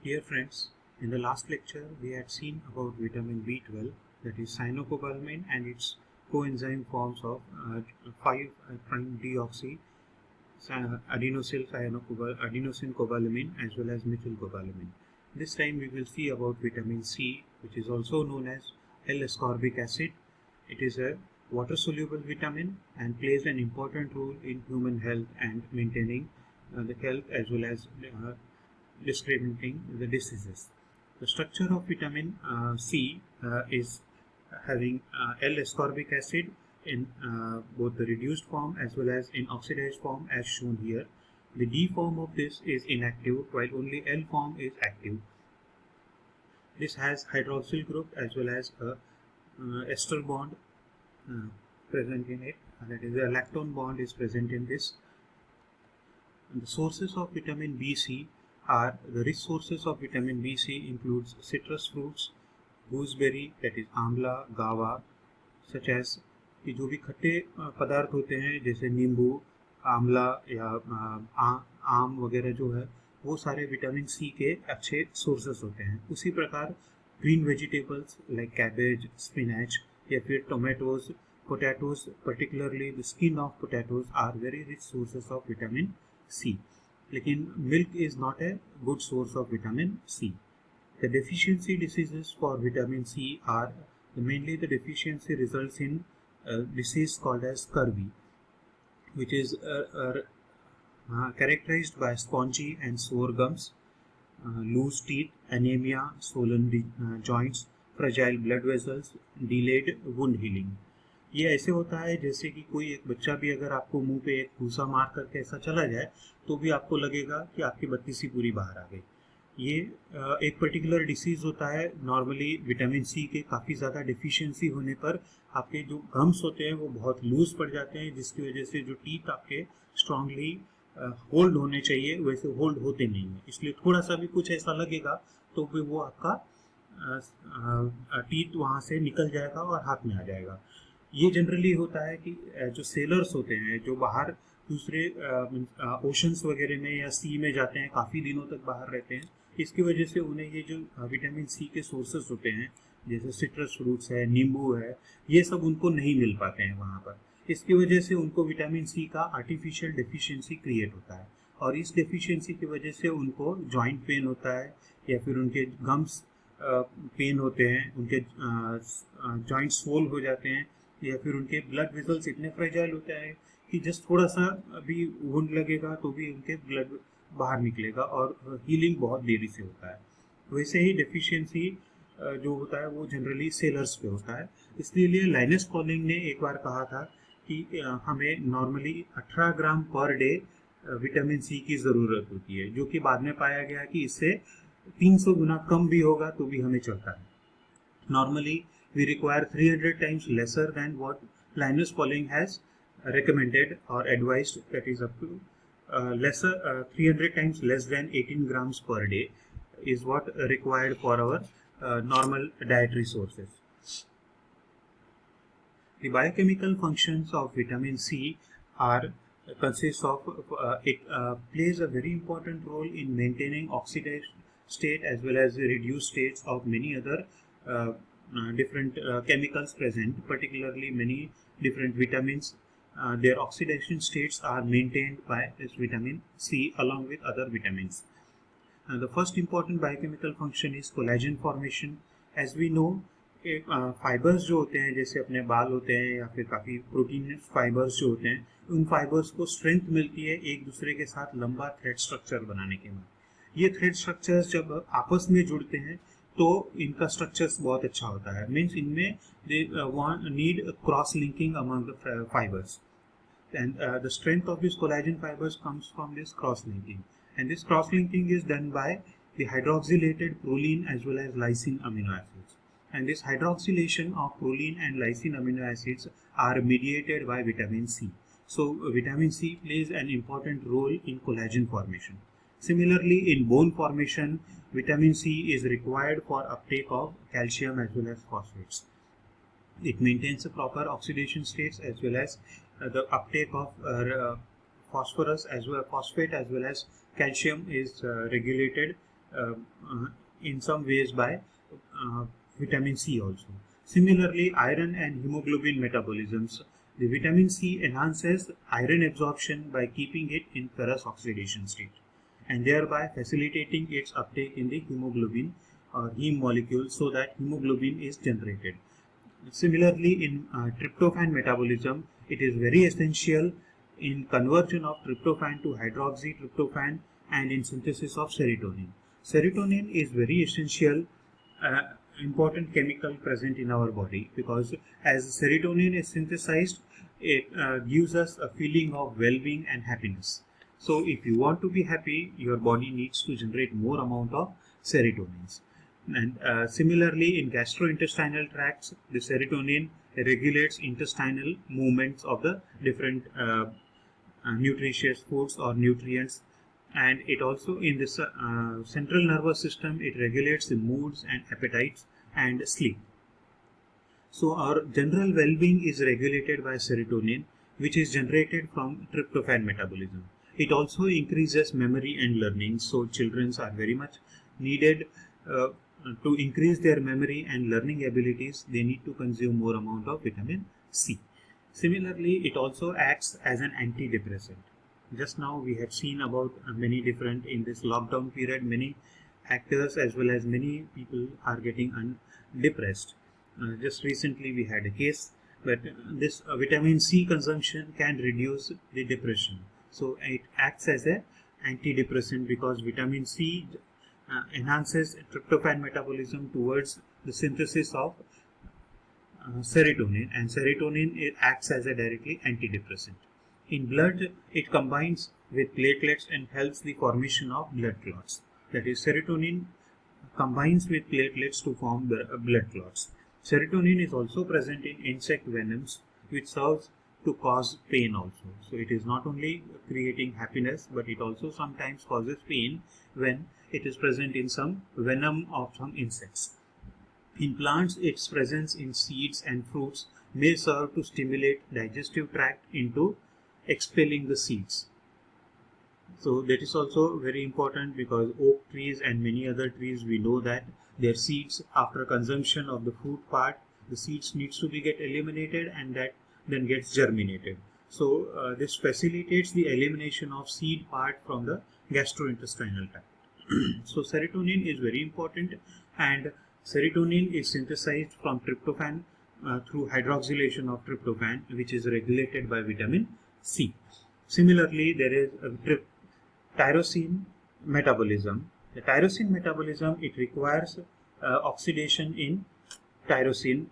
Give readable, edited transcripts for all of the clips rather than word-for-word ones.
Dear friends, in the last lecture we had seen about vitamin B12, that is cyanocobalamin, and its coenzyme forms of 5'-deoxy adenosine cobalamin as well as methylcobalamin. This time we will see about vitamin C, which is also known as L-ascorbic acid. It is a water-soluble vitamin and plays an important role in human health and maintaining the health as well as discriminating the diseases. The structure of vitamin C is having L-ascorbic acid in both the reduced form as well as in oxidized form as shown here. The D form of this is inactive while only L form is active. This has hydroxyl group as well as a ester bond present in it, that is a lactone bond is present in this. And the sources of vitamin B are the rich sources of vitamin B includes citrus fruits, gooseberry that is आंवला, गावा, such as कि जो भी खट्टे पदार्थ होते हैं जैसे नींबू, आंवला या आम वगैरह जो है वो सारे विटामिन सी के अच्छे सोर्सेस होते हैं. उसी प्रकार green vegetables like cabbage, spinach या फिर tomatoes, potatoes, particularly the skin of potatoes are very rich sources of vitamin C. लेकिन milk is not a good source of vitamin C. The deficiency diseases for vitamin C are mainly the deficiency results in a disease called as scurvy, which is characterized by spongy and sore gums, loose teeth, anemia, swollen joints, fragile blood vessels, delayed wound healing. ये ऐसे होता है जैसे कि कोई एक बच्चा भी अगर आपको मुंह पे एक घूसा मार करके ऐसा चला जाए तो भी आपको लगेगा कि आपकी बत्तीसी पूरी बाहर आ गई. ये एक पर्टिकुलर डिसीज़ होता है. नॉर्मली विटामिन सी के काफ़ी ज़्यादा डिफिशियंसी होने पर आपके जो गम्स होते हैं वो बहुत लूज पड़ जाते हैं, जिसकी वजह से जो टीथ आपके स्ट्रांगली होल्ड होने चाहिए वैसे होल्ड होते नहीं हैं. इसलिए थोड़ा सा भी कुछ ऐसा लगेगा तो भी वो आपका टीथ वहाँ से निकल जाएगा और हाथ में आ जाएगा. ये जनरली होता है कि जो सेलर्स होते हैं जो बाहर दूसरे ओशंस वगैरह में या सी में जाते हैं, काफ़ी दिनों तक बाहर रहते हैं, इसकी वजह से उन्हें ये जो विटामिन सी के सोर्सेस होते हैं जैसे सिट्रस फ्रूट्स है, नींबू है, ये सब उनको नहीं मिल पाते हैं वहाँ पर. इसकी वजह से उनको विटामिन सी का आर्टिफिशियल डेफिशिएंसी क्रिएट होता है और इस डेफिशिएंसी की वजह से उनको जॉइंट पेन होता है या फिर उनके गम्स पेन होते हैं, उनके जॉइंट स्वोल हो जाते हैं या फिर उनके ब्लड वेसल्स इतने फ्रेजाइल होते हैं कि जस्ट थोड़ा सा अभी वुंड लगेगा तो भी उनके ब्लड बाहर निकलेगा और हीलिंग बहुत देरी से होता है. वैसे ही डेफिशिएंसी जो होता है वो जनरली सेलर्स पे होता है. इसलिए लाइनस पॉलिंग ने एक बार कहा था कि हमें नॉर्मली 18 ग्राम पर डे विटामिन सी की ज़रूरत होती है, जो कि बाद में पाया गया कि इससे 300 गुना कम भी होगा तो भी हमें चलता है. Normally we require 300 times lesser than what Linus Pauling has recommended or advised, that is up to 300 times less than 18 grams per day is what required for our normal dietary sources. The biochemical functions of vitamin C are consists of it plays a very important role in maintaining oxidized state as well as the reduced states of many other different chemicals present, particularly many different vitamins. Their oxidation states are maintained by this vitamin C along with other vitamins. The first important biochemical function is collagen formation. As we know, fibres जो होते हैं जैसे अपने बाल होते हैं या फिर काफ़ी प्रोटीन फाइबर्स जो होते हैं, उन फाइबर्स को स्ट्रेंथ मिलती है एक दूसरे के साथ लंबा थ्रेड स्ट्रक्चर बनाने के बाद. ये थ्रेड स्ट्रक्चर्स जब आपस में जुड़ते हैं तो इनका स्ट्रक्चर्स बहुत अच्छा होता है. मीन्स इनमें they need cross linking among the fibres and the strength of these collagen fibers comes from this cross linking, and this cross linking is done by the hydroxylated proline as well as lysine amino acids, and this hydroxylation of proline and lysine amino acids are mediated by vitamin C. So vitamin C plays an important role in collagen formation. Similarly, in bone formation, vitamin C is required for uptake of calcium as well as phosphates. It maintains the proper oxidation states as well as the uptake of phosphorus as well, phosphate as well as calcium is regulated uh, uh, in some ways by uh, vitamin C also. Similarly, iron and hemoglobin metabolisms. The vitamin C enhances iron absorption by keeping it in ferrous oxidation state and thereby facilitating its uptake in the hemoglobin or heme molecule so that hemoglobin is generated. Similarly, in tryptophan metabolism, it is very essential in conversion of tryptophan to hydroxytryptophan and in synthesis of serotonin. Serotonin is very essential, uh, important chemical present in our body because as serotonin is synthesized, it gives us a feeling of well-being and happiness. So if you want to be happy, your body needs to generate more amount of serotonins. And similarly, in gastrointestinal tracts, the serotonin regulates intestinal movements of the different nutritious foods or nutrients, and it also in the central nervous system it regulates the moods and appetites and sleep. So our general well-being is regulated by serotonin, which is generated from tryptophan metabolism. It also increases memory and learning, so children are very much needed uh, to increase their memory and learning abilities. They need to consume more amount of vitamin C. Similarly, it also acts as an antidepressant. Just now we have seen about many different, in this lockdown period, many actors as well as many people are getting depressed. Just recently we had a case, but this vitamin C consumption can reduce the depression. So it acts as a antidepressant because vitamin C enhances tryptophan metabolism towards the synthesis of serotonin, and serotonin it acts as a directly antidepressant. In blood, it combines with platelets and helps the formation of blood clots. That is, serotonin combines with platelets to form the blood clots. Serotonin is also present in insect venoms, which serves to cause pain also. So it is not only creating happiness, but it also sometimes causes pain when it is present in some venom of some insects. In plants, its presence in seeds and fruits may serve to stimulate digestive tract into expelling the seeds. So that is also very important because oak trees and many other trees, we know that their seeds, after consumption of the fruit part, the seeds needs to be get eliminated and that then gets germinated. So this facilitates the elimination of seed part from the gastrointestinal tract. So serotonin is very important, and serotonin is synthesized from tryptophan through hydroxylation of tryptophan, which is regulated by vitamin C. Similarly, there is a tyrosine metabolism. The tyrosine metabolism, it requires oxidation in tyrosine.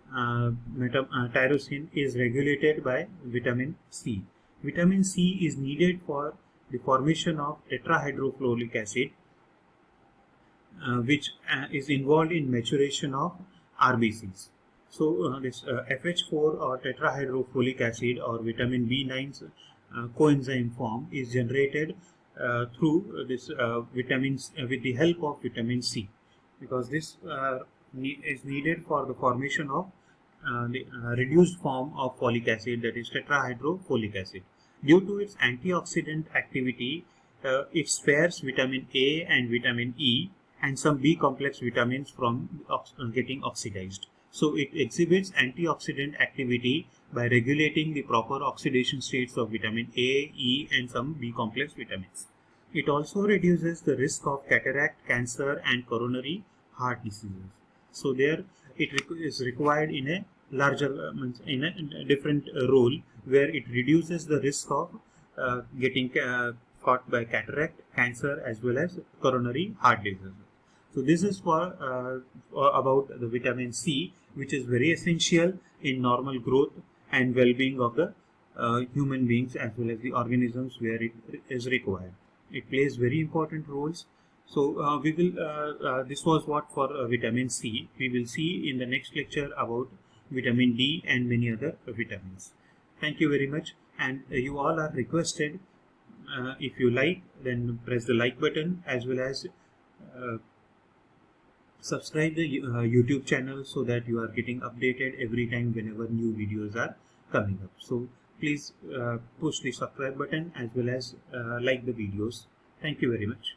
Tyrosine is regulated by vitamin C. Vitamin C is needed for the formation of tetrahydrofluoric acid, which is involved in maturation of RBCs. So this FH4 or tetrahydrofolic acid or vitamin B9's coenzyme form is generated through this vitamins with the help of vitamin C, because this is needed for the formation of the reduced form of folic acid, that is tetrahydrofolic acid. Due to its antioxidant activity, it spares vitamin A and vitamin E and some B complex vitamins from getting oxidized. So it exhibits antioxidant activity by regulating the proper oxidation states of vitamin A, E and some B complex vitamins. It also reduces the risk of cataract, cancer and coronary heart diseases. So there it is required in a larger, in a different role, where it reduces the risk of getting caught by cataract, cancer as well as coronary heart diseases. So this is for about the vitamin C, which is very essential in normal growth and well-being of the human beings as well as the organisms where it is required. It plays very important roles. So we will. This was what for vitamin C. We will see in the next lecture about vitamin D and many other vitamins. Thank you very much, and you all are requested. If you like, then press the like button as well as subscribe the YouTube channel so that you are getting updated every time whenever new videos are coming up. So please push the subscribe button as well as like the videos. Thank you very much.